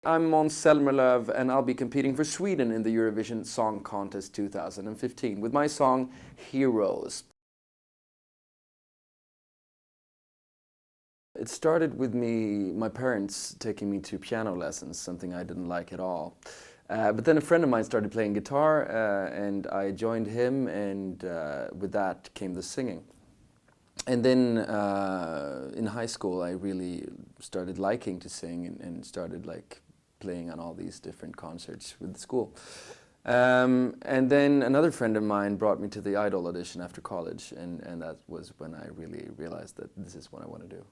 I'm Mans Zelmerlow and I'll be competing for Sweden in the Eurovision Song Contest 2015 with my song Heroes. It started with my parents taking me to piano lessons, something I didn't like at all. But then a friend of mine started playing guitar and I joined him, and with that came the singing. And then in high school I really started liking to sing and started playing on all these different concerts with the school. And then another friend of mine brought me to the Idol audition after college, and that was when I really realized that this is what I want to do.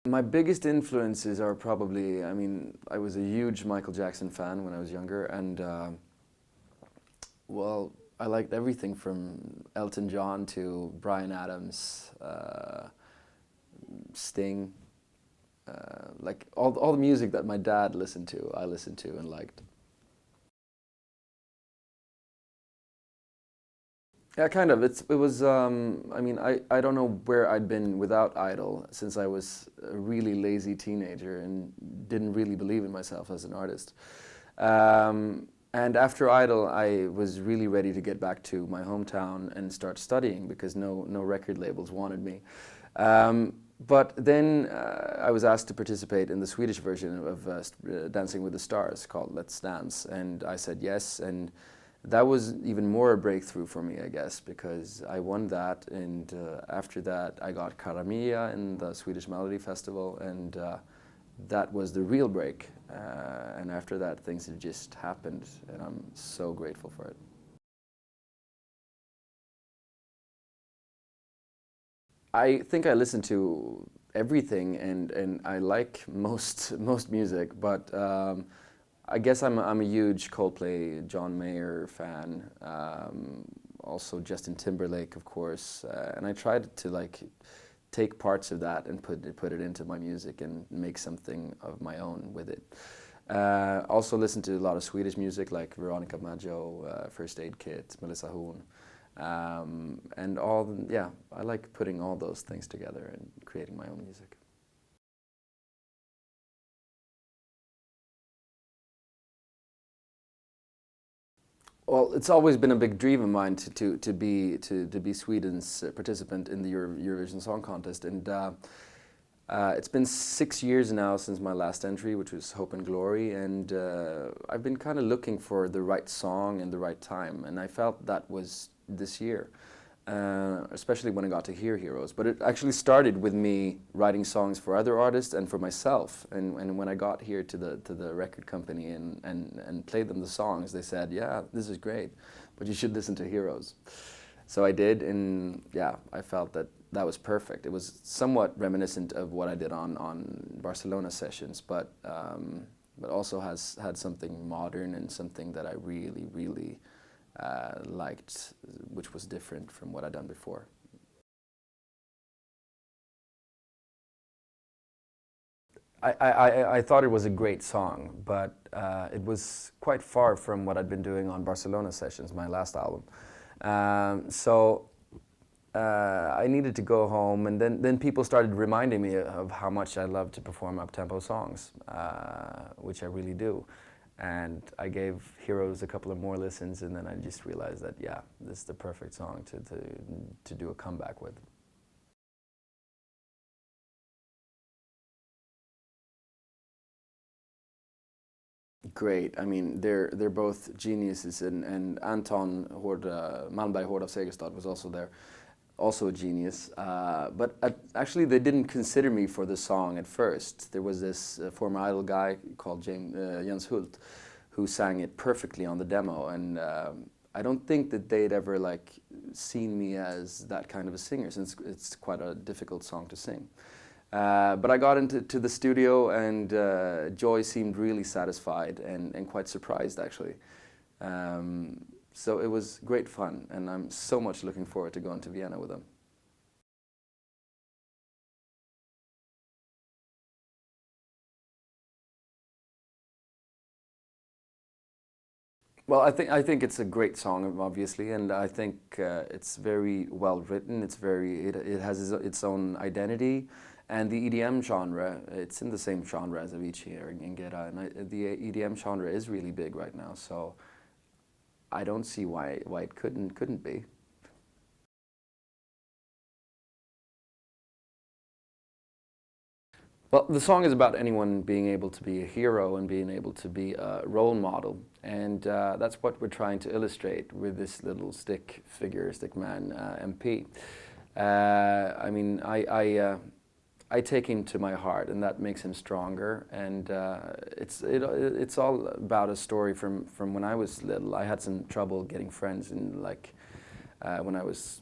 My biggest influences are probably, I was a huge Michael Jackson fan when I was younger, and well, I liked everything from Elton John to Bryan Adams, Sting, like all the music that my dad listened to, I listened to and liked. Yeah, kind of. It was, I don't know where I'd been without Idol, since I was a really lazy teenager and didn't really believe in myself as an artist. And after Idol, I was really ready to get back to my hometown and start studying, because no record labels wanted me. But then I was asked to participate in the Swedish version of Dancing with the Stars, called Let's Dance, and I said yes, and that was even more a breakthrough for me, I guess, because I won that, and after that I got Cara Mia in the Swedish Melody Festival, and that was the real break. And after that, things have just happened, and I'm so grateful for it. I think I listen to everything, and I like most music, but I guess I'm a huge Coldplay, John Mayer fan. Also Justin Timberlake, of course, and I tried to take parts of that and put it into my music and make something of my own with it. Also listen to a lot of Swedish music, like Veronica Maggio, First Aid Kit, Melissa Horn. And yeah, I like putting all those things together and creating my own music. Well, it's always been a big dream of mine to be Sweden's participant in the Eurovision Song Contest, and it's been 6 years now since my last entry, which was Hope and Glory, and I've been kind of looking for the right song and the right time, and I felt that was this year, especially when I got to hear Heroes. But it actually started with me writing songs for other artists and for myself, and when I got here to the record company and played them the songs, they said, yeah, this is great, but you should listen to Heroes. So I did, and yeah, I felt that that was perfect. It was somewhat reminiscent of what I did on Barcelona sessions, but also had something modern and something that I really liked, which was different from what I'd done before. I thought it was a great song, but it was quite far from what I'd been doing on Barcelona sessions, my last album. So I needed to go home, and then people started reminding me of how much I love to perform up-tempo songs, which I really do. And I gave Heroes a couple of more listens, and then I just realized that, yeah, this is the perfect song to do a comeback with. Great. I mean, they're both geniuses, and Anton Malmberg Hård of Segerstad was also there, also a genius. But actually, they didn't consider me for the song at first. There was this former Idol guy called Jens Hult, who sang it perfectly on the demo, and I don't think that they'd ever seen me as that kind of a singer, since it's quite a difficult song to sing. But I got into the studio, and Joy seemed really satisfied and quite surprised, actually. So it was great fun, and I'm so much looking forward to going to Vienna with them. Well, I think it's a great song, obviously, and I think it's very well written. It has its own identity, And the EDM genre, it's in the same genre as Avicii or Ingera, and the EDM genre is really big right now. So I don't see why it couldn't be. Well, the song is about anyone being able to be a hero and being able to be a role model. And that's what we're trying to illustrate with this little stick figure, stick man, MP. I mean, I take him to my heart, and that makes him stronger. And it's all about a story from when I was little. I had some trouble getting friends in, like, when I was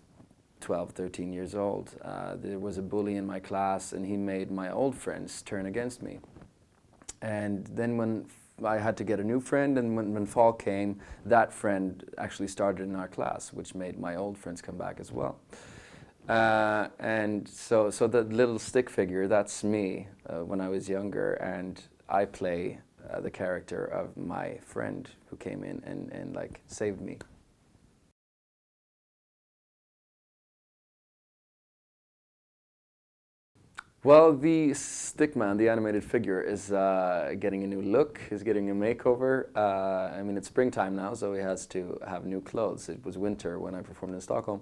12, 13 years old. There was a bully in my class, and he made my old friends turn against me. And then when I had to get a new friend, and when fall came, that friend actually started in our class, which made my old friends come back as well. And so the little stick figure, that's me when I was younger, and I play the character of my friend who came in and like saved me. Well, the Stickman, the animated figure, is getting a new look, is getting a makeover. I mean, it's springtime now, so he has to have new clothes. It was winter when I performed in Stockholm.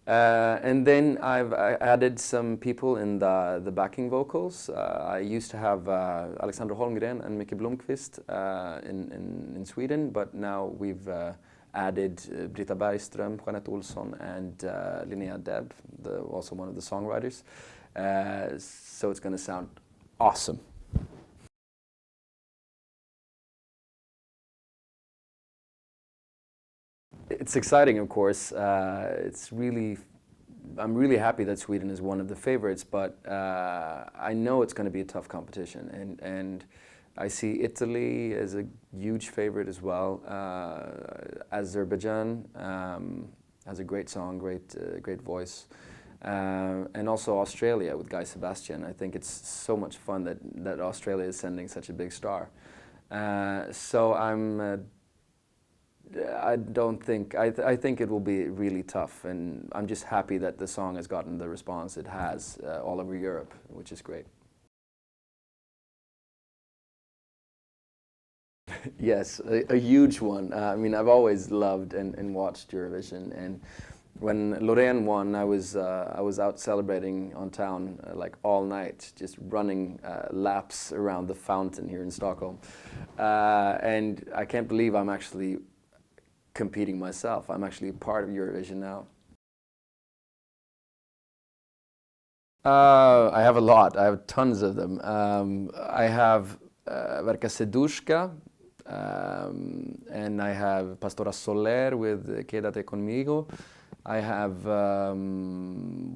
And then I added some people in the backing vocals. I used to have Alexander Holmgren and Micke Blomqvist in Sweden, but now we've added Britta Bergström, Jeanette Olsson, and Linnea Deb, also one of the songwriters. So it's going to sound awesome. It's exciting, of course. I'm really happy that Sweden is one of the favorites, but I know it's going to be a tough competition, and I see Italy as a huge favorite as well. Azerbaijan has a great song, great voice. And also Australia with Guy Sebastian. I think it's so much fun that Australia is sending such a big star. So I think it will be really tough, and I'm just happy that the song has gotten the response it has all over Europe, which is great. Yes, a huge one. I mean, I've always loved and watched Eurovision, and when Loreen won, I was out celebrating on town like all night, just running laps around the fountain here in Stockholm, and I can't believe I'm actually competing myself. I'm actually part of Eurovision now. I have a lot. I have tons of them. I have Verka Sedushka, and I have Pastora Soler with Quédate Conmigo. I have,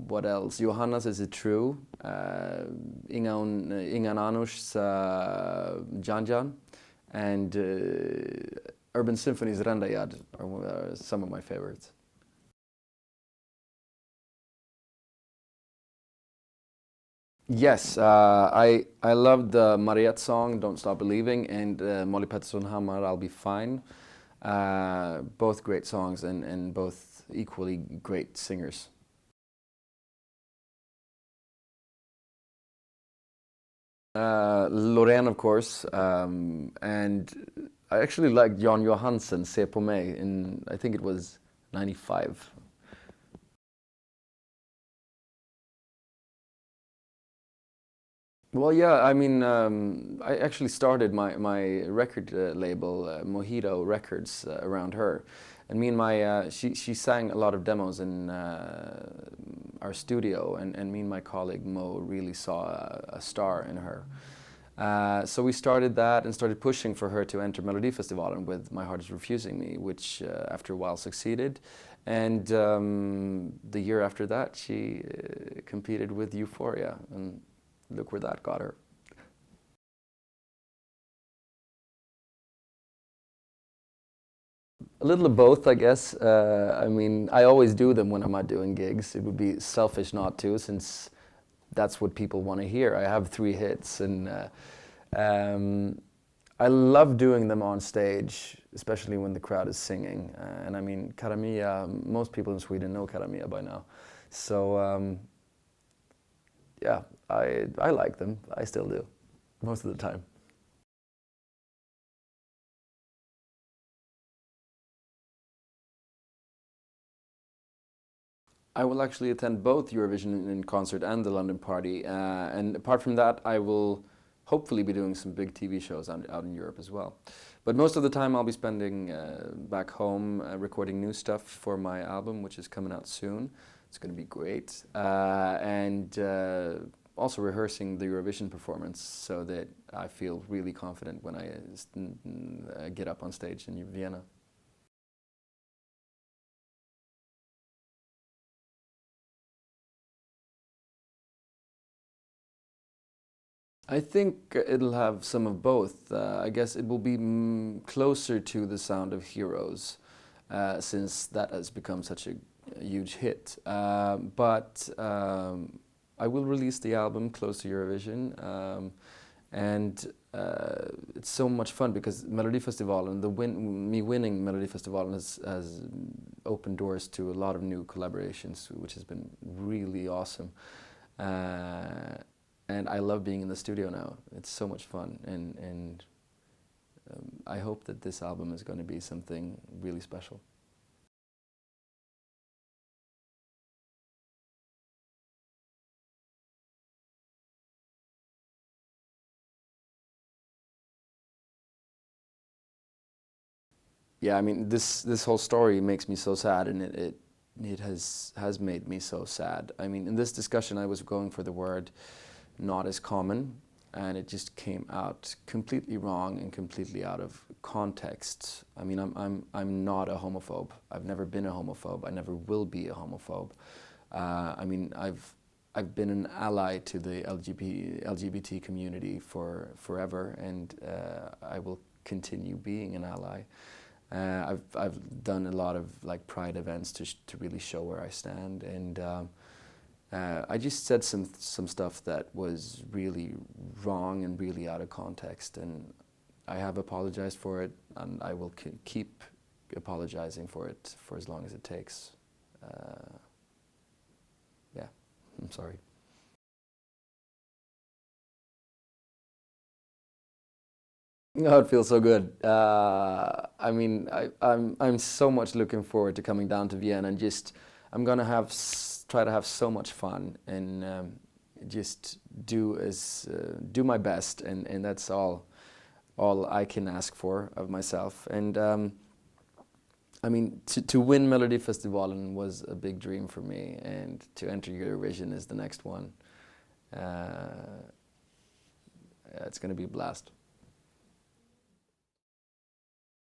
what else? Johannas Is It True? Inga Nanush's Jan Jan, and Urban Symphony's Randayad are some of my favorites. Yes, I loved the Mariette song, Don't Stop Believing, and Molly Pettersson Hammar, I'll Be Fine. Both great songs and both equally great singers. Loreen, of course, and I actually liked Jan Johansen, Se på mig, in I think it was '95. Well, yeah, I mean, I actually started my record label, Mojito Records, around her. And me and she sang a lot of demos in our studio, and me and my colleague Mo really saw a star in her. So we started that and started pushing for her to enter Melodifestivalen with My Heart Is Refusing Me, which after a while succeeded. And the year after that, she competed with Euphoria, and look where that got her. A little of both, I guess. I mean, I always do them when I'm not doing gigs. It would be selfish not to, since that's what people want to hear. I have 3 hits, and I love doing them on stage, especially when the crowd is singing. And I mean, Cara Mia, most people in Sweden know Cara Mia by now. So yeah, I like them. I still do, most of the time. I will actually attend both Eurovision in concert and the London party. And apart from that, I will hopefully be doing some big TV shows out in Europe as well. But most of the time I'll be spending back home recording new stuff for my album, which is coming out soon. It's going to be great. And also rehearsing the Eurovision performance so that I feel really confident when I get up on stage in Vienna. I think it'll have some of both. I guess it will be closer to the sound of Heroes, since that has become such a huge hit. But I will release the album close to Eurovision, and it's so much fun because Melodifestivalen and me winning Melodifestivalen has opened doors to a lot of new collaborations, which has been really awesome. Uh, and I love being in the studio now. It's so much fun, and I hope that this album is going to be something really special. Yeah, I mean this whole story makes me so sad, and it has made me so sad. I mean, in this discussion, I was going for the word "not as common," and it just came out completely wrong and completely out of context. I mean, I'm not a homophobe. I've never been a homophobe. I never will be a homophobe. I mean, I've been an ally to the LGBT community for forever, and I will continue being an ally. I've done a lot of like pride events to really show where I stand, and I just said some stuff that was really wrong and really out of context, and I have apologized for it, and I will keep apologizing for it for as long as it takes. Yeah, I'm sorry. Oh, it feels so good. I mean, I'm so much looking forward to coming down to Vienna and just I'm gonna try to have so much fun and just do my best, and that's all I can ask for of myself. And I mean, to win Melodifestivalen was a big dream for me, and to enter Eurovision is the next one. It's gonna be a blast.